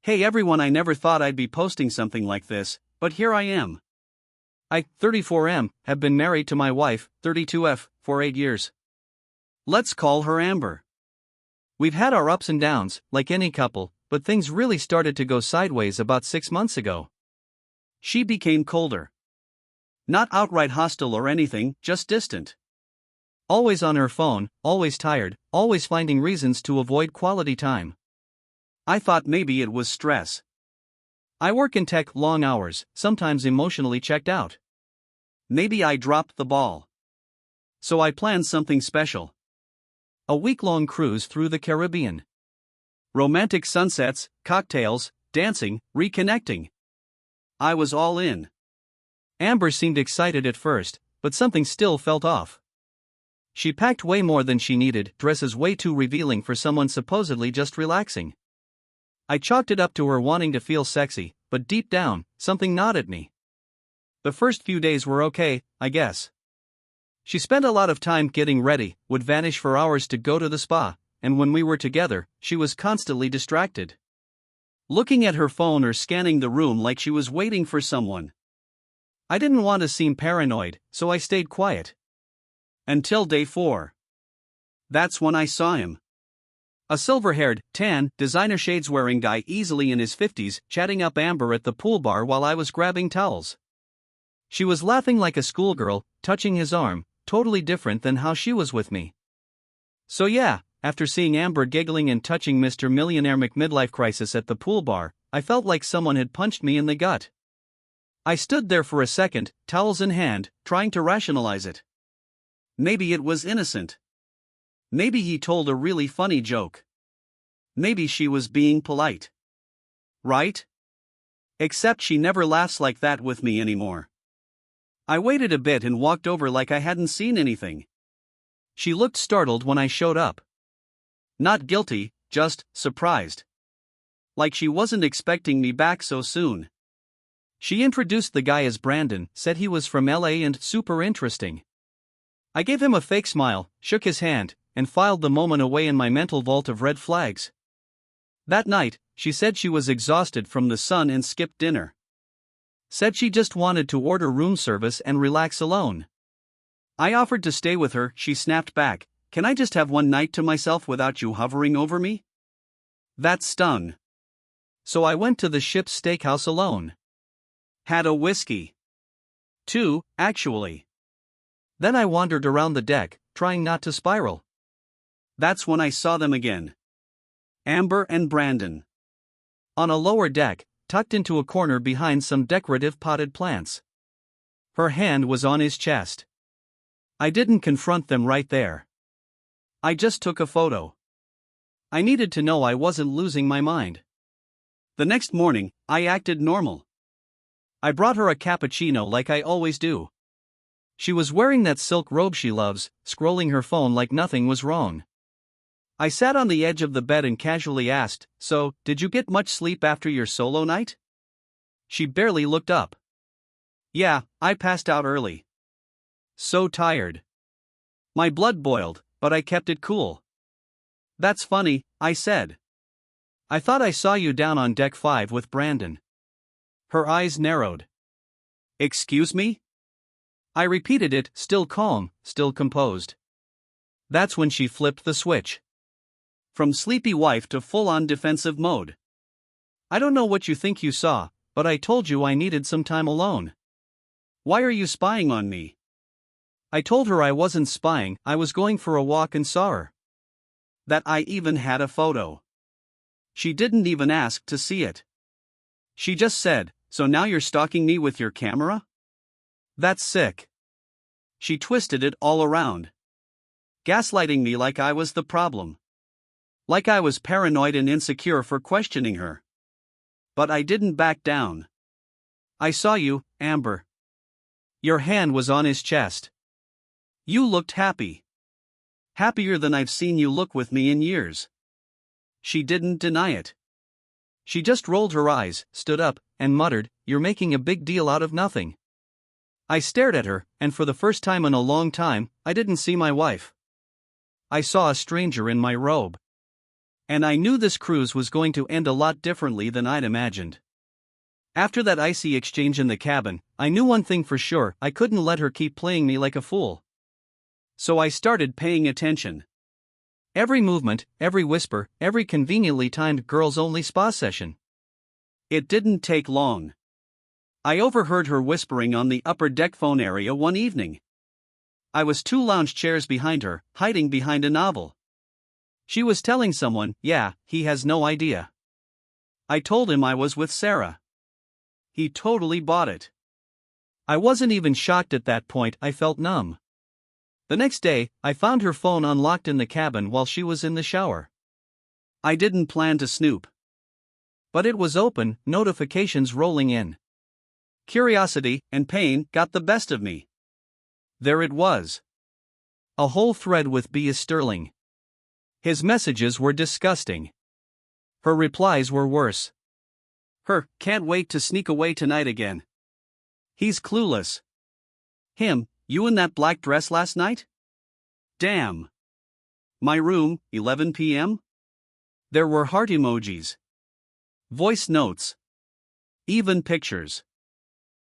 Hey everyone, I never thought I'd be posting something like this, but here I am. I, 34M, have been married to my wife, 32F, for 8 years. Let's call her Amber. We've had our ups and downs, like any couple, but things really started to go sideways about 6 months ago. She became colder. Not outright hostile or anything, just distant. Always on her phone, always tired, always finding reasons to avoid quality time. I thought maybe it was stress. I work in tech, long hours, sometimes emotionally checked out. Maybe I dropped the ball. So I planned something special. A week-long cruise through the Caribbean. Romantic sunsets, cocktails, dancing, reconnecting. I was all in. Amber seemed excited at first, but something still felt off. She packed way more than she needed, dresses way too revealing for someone supposedly just relaxing. I chalked it up to her wanting to feel sexy, but deep down, something gnawed at me. The first few days were okay, I guess. She spent a lot of time getting ready, would vanish for hours to go to the spa, and when we were together, she was constantly distracted. Looking at her phone or scanning the room like she was waiting for someone. I didn't want to seem paranoid, so I stayed quiet. Until day 4. That's when I saw him. A silver-haired, tan, designer shades-wearing guy easily in his 50s chatting up Amber at the pool bar while I was grabbing towels. She was laughing like a schoolgirl, touching his arm, totally different than how she was with me. So yeah, after seeing Amber giggling and touching Mr. Millionaire McMidlife Crisis at the pool bar, I felt like someone had punched me in the gut. I stood there for a second, towels in hand, trying to rationalize it. Maybe it was innocent. Maybe he told a really funny joke. Maybe she was being polite. Right? Except she never laughs like that with me anymore. I waited a bit and walked over like I hadn't seen anything. She looked startled when I showed up. Not guilty, just surprised. Like she wasn't expecting me back so soon. She introduced the guy as Brandon, said he was from LA and super interesting. I gave him a fake smile, shook his hand, and filed the moment away in my mental vault of red flags. That night, she said she was exhausted from the sun and skipped dinner. Said she just wanted to order room service and relax alone. I offered to stay with her. She snapped back, "Can I just have one night to myself without you hovering over me?" That stung. So I went to the ship's steakhouse alone. Had a whiskey. 2, actually. Then I wandered around the deck, trying not to spiral. That's when I saw them again. Amber and Brandon. On a lower deck, tucked into a corner behind some decorative potted plants. Her hand was on his chest. I didn't confront them right there. I just took a photo. I needed to know I wasn't losing my mind. The next morning, I acted normal. I brought her a cappuccino like I always do. She was wearing that silk robe she loves, scrolling her phone like nothing was wrong. I sat on the edge of the bed and casually asked, "So, did you get much sleep after your solo night?" She barely looked up. "Yeah, I passed out early. So tired." My blood boiled, but I kept it cool. "That's funny," I said. "I thought I saw you down on deck 5 with Brandon." Her eyes narrowed. "Excuse me?" I repeated it, still calm, still composed. That's when she flipped the switch. From sleepy wife to full-on defensive mode. "I don't know what you think you saw, but I told you I needed some time alone. Why are you spying on me?" I told her I wasn't spying, I was going for a walk and saw her. That I even had a photo. She didn't even ask to see it. She just said, "So now you're stalking me with your camera?" That's sick. She twisted it all around. Gaslighting me like I was the problem. Like I was paranoid and insecure for questioning her. But I didn't back down. "I saw you, Amber. Your hand was on his chest. You looked happy. Happier than I've seen you look with me in years." She didn't deny it. She just rolled her eyes, stood up, and muttered, "You're making a big deal out of nothing." I stared at her, and for the first time in a long time, I didn't see my wife. I saw a stranger in my robe. And I knew this cruise was going to end a lot differently than I'd imagined. After that icy exchange in the cabin, I knew one thing for sure: I couldn't let her keep playing me like a fool. So I started paying attention. Every movement, every whisper, every conveniently timed girls-only spa session. It didn't take long. I overheard her whispering on the upper deck phone area one evening. I was 2 lounge chairs behind her, hiding behind a novel. She was telling someone, "Yeah, he has no idea. I told him I was with Sarah." He totally bought it. I wasn't even shocked at that point. I felt numb. The next day, I found her phone unlocked in the cabin while she was in the shower. I didn't plan to snoop. But it was open, notifications rolling in. Curiosity and pain got the best of me. There it was. A whole thread with B. Sterling. His messages were disgusting. Her replies were worse. Her, "Can't wait to sneak away tonight again. He's clueless." Him, "You in that black dress last night? Damn. My room, 11 p.m. There were heart emojis. Voice notes. Even pictures.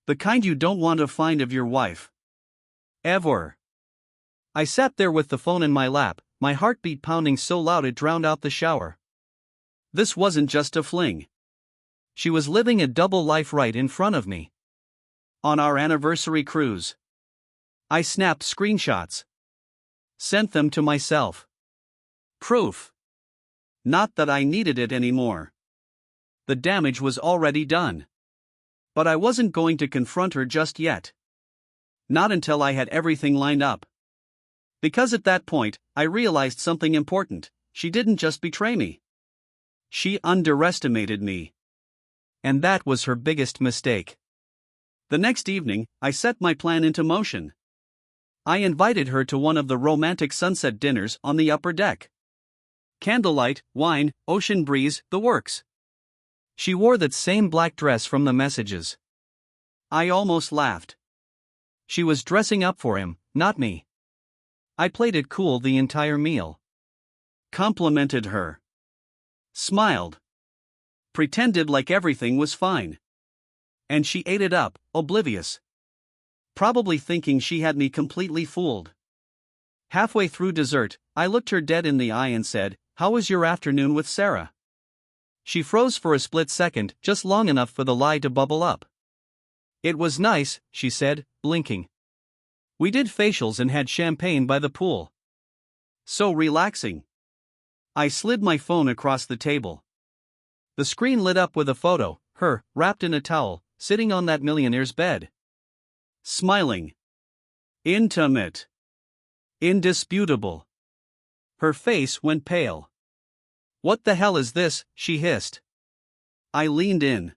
The kind you don't want to find of your wife. Ever. I sat there with the phone in my lap, my heartbeat pounding so loud it drowned out the shower. This wasn't just a fling. She was living a double life right in front of me. On our anniversary cruise. I snapped screenshots. Sent them to myself. Proof. Not that I needed it anymore. The damage was already done. But I wasn't going to confront her just yet. Not until I had everything lined up. Because at that point, I realized something important: she didn't just betray me. She underestimated me. And that was her biggest mistake. The next evening, I set my plan into motion. I invited her to one of the romantic sunset dinners on the upper deck. Candlelight, wine, ocean breeze, the works. She wore that same black dress from the messages. I almost laughed. She was dressing up for him, not me. I played it cool the entire meal. Complimented her. Smiled. Pretended like everything was fine. And she ate it up, oblivious. Probably thinking she had me completely fooled. Halfway through dessert, I looked her dead in the eye and said, "How was your afternoon with Sarah?" She froze for a split second, just long enough for the lie to bubble up. "It was nice," she said, blinking. "We did facials and had champagne by the pool. So relaxing." I slid my phone across the table. The screen lit up with a photo, her, wrapped in a towel, sitting on that millionaire's bed. Smiling. Intimate. Indisputable. Her face went pale. "What the hell is this?" she hissed. I leaned in.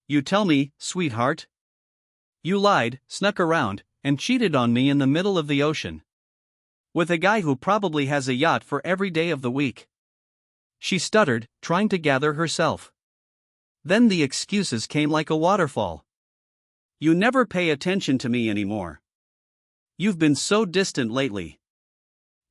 "You tell me, sweetheart. You lied, snuck around, and cheated on me in the middle of the ocean. With a guy who probably has a yacht for every day of the week." She stuttered, trying to gather herself. Then the excuses came like a waterfall. "You never pay attention to me anymore. You've been so distant lately.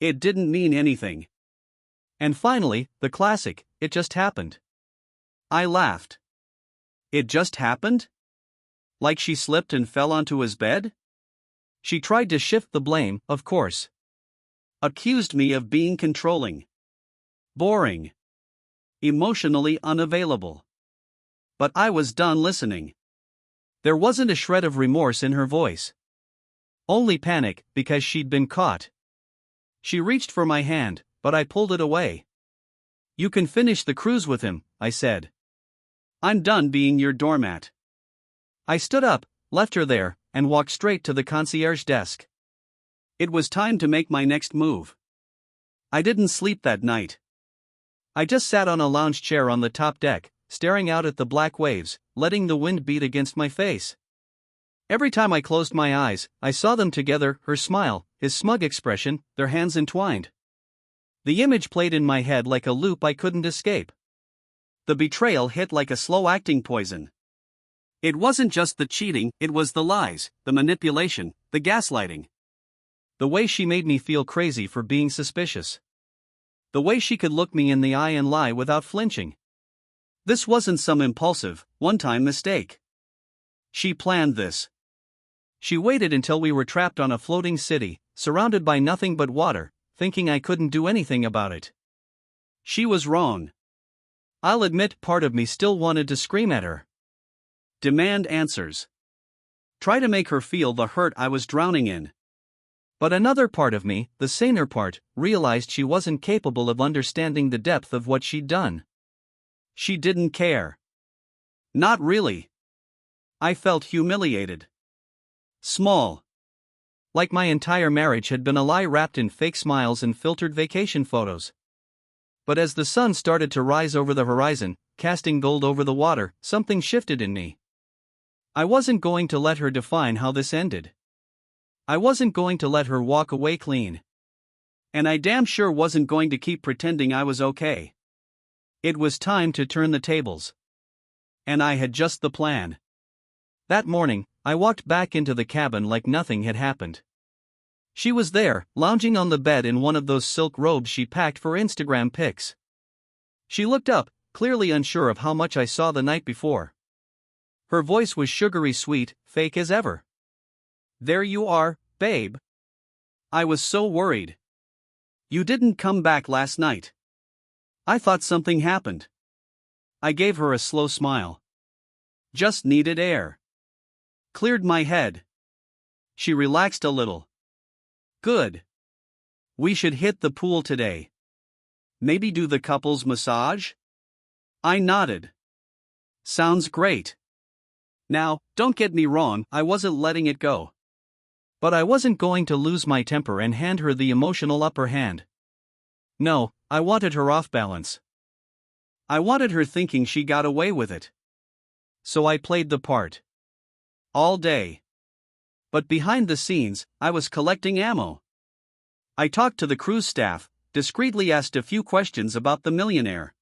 It didn't mean anything." And finally, the classic, "It just happened." I laughed. It just happened? Like she slipped and fell onto his bed? She tried to shift the blame, of course. Accused me of being controlling. Boring. Emotionally unavailable. But I was done listening. There wasn't a shred of remorse in her voice. Only panic, because she'd been caught. She reached for my hand, but I pulled it away. "You can finish the cruise with him," I said. "I'm done being your doormat." I stood up, left her there, and walked straight to the concierge desk. It was time to make my next move. I didn't sleep that night. I just sat on a lounge chair on the top deck, staring out at the black waves, letting the wind beat against my face. Every time I closed my eyes, I saw them together, her smile, his smug expression, their hands entwined. The image played in my head like a loop I couldn't escape. The betrayal hit like a slow-acting poison. It wasn't just the cheating, it was the lies, the manipulation, the gaslighting. The way she made me feel crazy for being suspicious. The way she could look me in the eye and lie without flinching. This wasn't some impulsive, one-time mistake. She planned this. She waited until we were trapped on a floating city, surrounded by nothing but water, thinking I couldn't do anything about it. She was wrong. I'll admit part of me still wanted to scream at her. Demand answers. Try to make her feel the hurt I was drowning in. But another part of me, the saner part, realized she wasn't capable of understanding the depth of what she'd done. She didn't care. Not really. I felt humiliated. Small. Like my entire marriage had been a lie wrapped in fake smiles and filtered vacation photos. But as the sun started to rise over the horizon, casting gold over the water, something shifted in me. I wasn't going to let her define how this ended. I wasn't going to let her walk away clean. And I damn sure wasn't going to keep pretending I was okay. It was time to turn the tables. And I had just the plan. That morning, I walked back into the cabin like nothing had happened. She was there, lounging on the bed in one of those silk robes she packed for Instagram pics. She looked up, clearly unsure of how much I saw the night before. Her voice was sugary sweet, fake as ever. "There you are, babe." I was so worried. "You didn't come back last night." I thought something happened. I gave her a slow smile. "Just needed air." Cleared my head. She relaxed a little. "Good. We should hit the pool today. Maybe do the couples massage?" I nodded. "Sounds great." Now, don't get me wrong, I wasn't letting it go. But I wasn't going to lose my temper and hand her the emotional upper hand. No, I wanted her off balance. I wanted her thinking she got away with it. So I played the part. All day. But behind the scenes, I was collecting ammo. I talked to the cruise staff, discreetly asked a few questions about the Millionaire.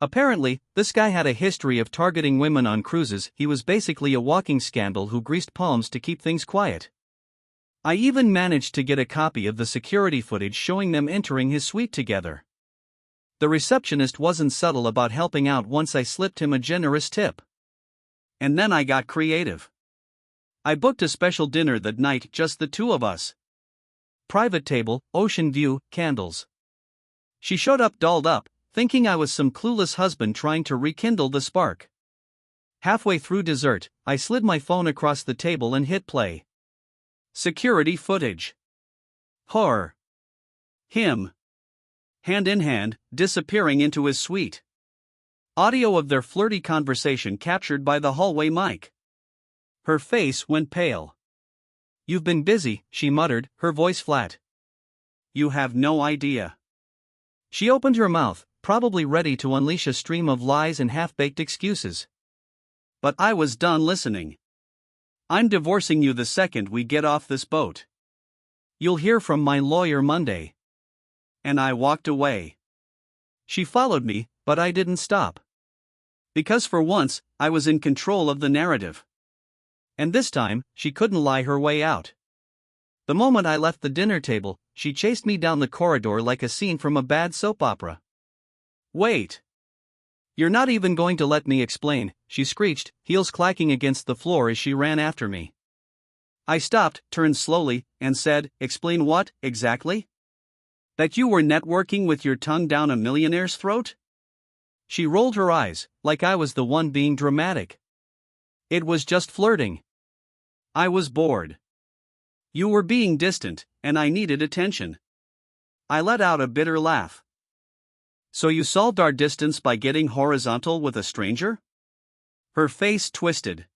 Apparently, this guy had a history of targeting women on cruises. He was basically a walking scandal who greased palms to keep things quiet. I even managed to get a copy of the security footage showing them entering his suite together. The receptionist wasn't subtle about helping out once I slipped him a generous tip. And then I got creative. I booked a special dinner that night, just the two of us. Private table, ocean view, candles. She showed up dolled up, thinking I was some clueless husband trying to rekindle the spark. Halfway through dessert, I slid my phone across the table and hit play. Security footage. Horror. Him. Hand in hand, disappearing into his suite. Audio of their flirty conversation captured by the hallway mic. Her face went pale. "You've been busy," she muttered, her voice flat. "You have no idea." She opened her mouth, probably ready to unleash a stream of lies and half-baked excuses. But I was done listening. "I'm divorcing you the second we get off this boat. You'll hear from my lawyer Monday." And I walked away. She followed me, but I didn't stop. Because for once, I was in control of the narrative. And this time, she couldn't lie her way out. The moment I left the dinner table, she chased me down the corridor like a scene from a bad soap opera. "Wait. You're not even going to let me explain," she screeched, heels clacking against the floor as she ran after me. I stopped, turned slowly, and said, "Explain what, exactly? That you were networking with your tongue down a millionaire's throat?" She rolled her eyes, like I was the one being dramatic. "It was just flirting. I was bored. You were being distant, and I needed attention." I let out a bitter laugh. "So you solved our distance by getting horizontal with a stranger?" Her face twisted.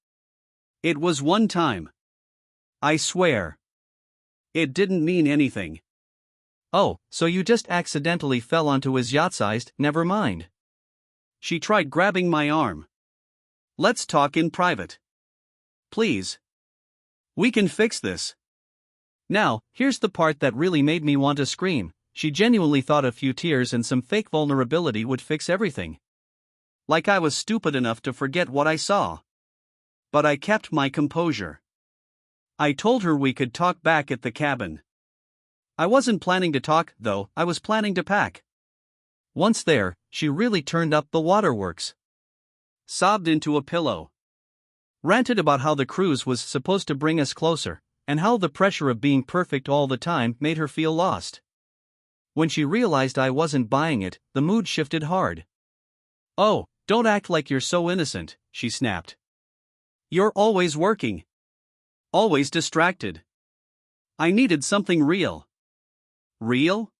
"It was one time. I swear. It didn't mean anything." "Oh, so you just accidentally fell onto his yacht-sized, never mind." She tried grabbing my arm. "Let's talk in private. Please. We can fix this." Now, here's the part that really made me want to scream. She genuinely thought a few tears and some fake vulnerability would fix everything. Like I was stupid enough to forget what I saw. But I kept my composure. I told her we could talk back at the cabin. I wasn't planning to talk, though, I was planning to pack. Once there, she really turned up the waterworks. Sobbed into a pillow. Ranted about how the cruise was supposed to bring us closer, and how the pressure of being perfect all the time made her feel lost. When she realized I wasn't buying it, the mood shifted hard. "Oh, don't act like you're so innocent," she snapped. "You're always working. Always distracted. I needed something real." Real?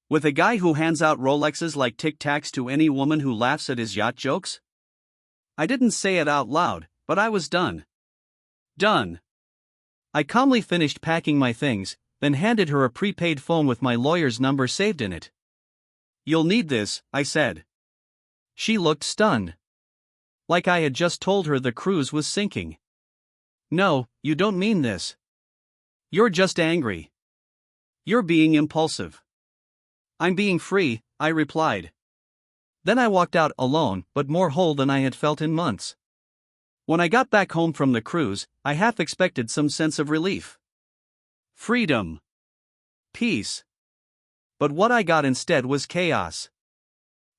With a guy who hands out Rolexes like Tic Tacs to any woman who laughs at his yacht jokes? I didn't say it out loud, but I was done. Done. I calmly finished packing my things, then handed her a prepaid phone with my lawyer's number saved in it. "You'll need this," I said. She looked stunned. Like I had just told her the cruise was sinking. "No, you don't mean this. You're just angry. You're being impulsive." "I'm being free," I replied. Then I walked out alone, but more whole than I had felt in months. When I got back home from the cruise, I half expected some sense of relief. Freedom. Peace. But what I got instead was chaos.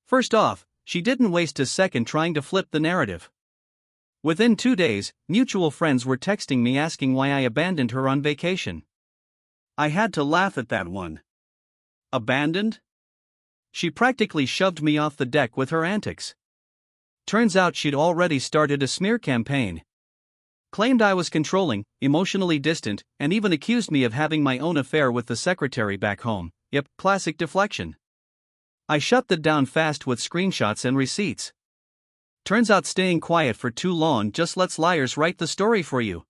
First off, she didn't waste a second trying to flip the narrative. Within 2 days, mutual friends were texting me asking why I abandoned her on vacation. I had to laugh at that one. Abandoned? She practically shoved me off the deck with her antics. Turns out she'd already started a smear campaign. Claimed I was controlling, emotionally distant, and even accused me of having my own affair with the secretary back home. Yep, classic deflection. I shut that down fast with screenshots and receipts. Turns out staying quiet for too long just lets liars write the story for you.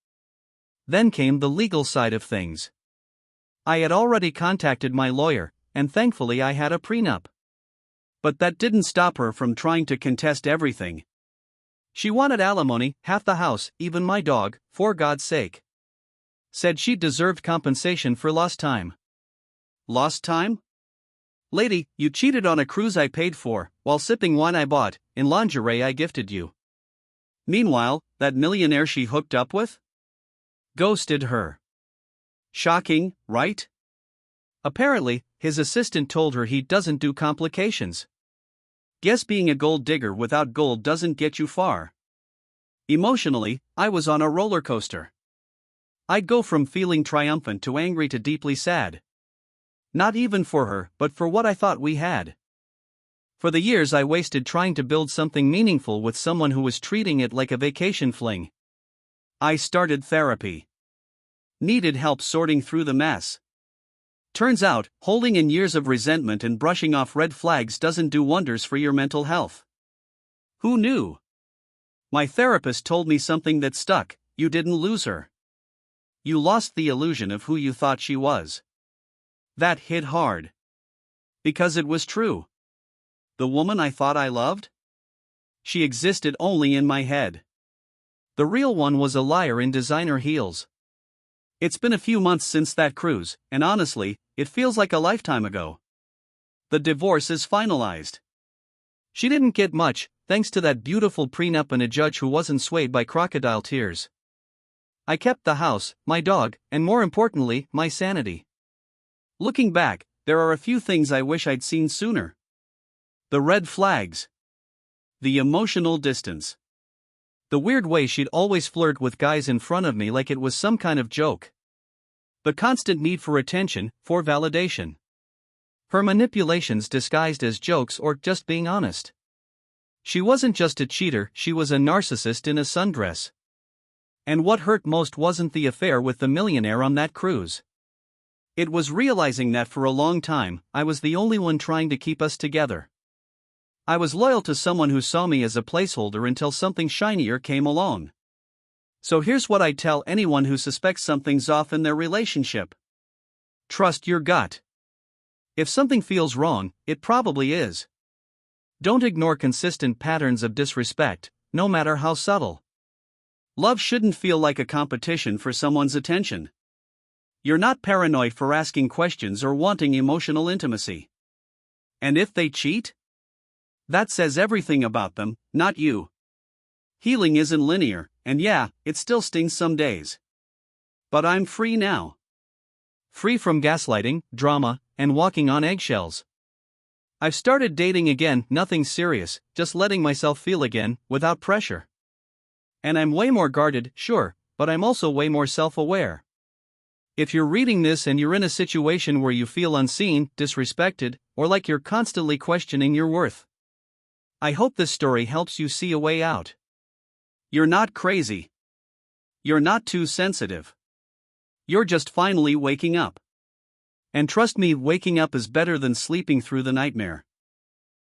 Then came the legal side of things. I had already contacted my lawyer, and thankfully I had a prenup. But that didn't stop her from trying to contest everything. She wanted alimony, half the house, even my dog, for God's sake. Said she deserved compensation for lost time. Lost time? Lady, you cheated on a cruise I paid for, while sipping wine I bought, in lingerie I gifted you. Meanwhile, that millionaire she hooked up with? Ghosted her. Shocking, right? Apparently, his assistant told her he doesn't do complications. Guess being a gold digger without gold doesn't get you far. Emotionally, I was on a roller coaster. I'd go from feeling triumphant to angry to deeply sad. Not even for her, but for what I thought we had. For the years I wasted trying to build something meaningful with someone who was treating it like a vacation fling. I started therapy. Needed help sorting through the mess. Turns out, holding in years of resentment and brushing off red flags doesn't do wonders for your mental health. Who knew? My therapist told me something that stuck: you didn't lose her. You lost the illusion of who you thought she was. That hit hard. Because it was true. The woman I thought I loved? She existed only in my head. The real one was a liar in designer heels. It's been a few months since that cruise, and honestly, it feels like a lifetime ago. The divorce is finalized. She didn't get much, thanks to that beautiful prenup and a judge who wasn't swayed by crocodile tears. I kept the house, my dog, and more importantly, my sanity. Looking back, there are a few things I wish I'd seen sooner. The red flags. The emotional distance. The weird way she'd always flirt with guys in front of me like it was some kind of joke. The constant need for attention, for validation. Her manipulations disguised as jokes or just being honest. She wasn't just a cheater, she was a narcissist in a sundress. And what hurt most wasn't the affair with the millionaire on that cruise. It was realizing that for a long time, I was the only one trying to keep us together. I was loyal to someone who saw me as a placeholder until something shinier came along. So here's what I tell anyone who suspects something's off in their relationship. Trust your gut. If something feels wrong, it probably is. Don't ignore consistent patterns of disrespect, no matter how subtle. Love shouldn't feel like a competition for someone's attention. You're not paranoid for asking questions or wanting emotional intimacy. And if they cheat? That says everything about them, not you. Healing isn't linear, and yeah, it still stings some days. But I'm free now. Free from gaslighting, drama, and walking on eggshells. I've started dating again, nothing serious, just letting myself feel again, without pressure. And I'm way more guarded, sure, but I'm also way more self-aware. If you're reading this and you're in a situation where you feel unseen, disrespected, or like you're constantly questioning your worth, I hope this story helps you see a way out. You're not crazy. You're not too sensitive. You're just finally waking up. And trust me, waking up is better than sleeping through the nightmare.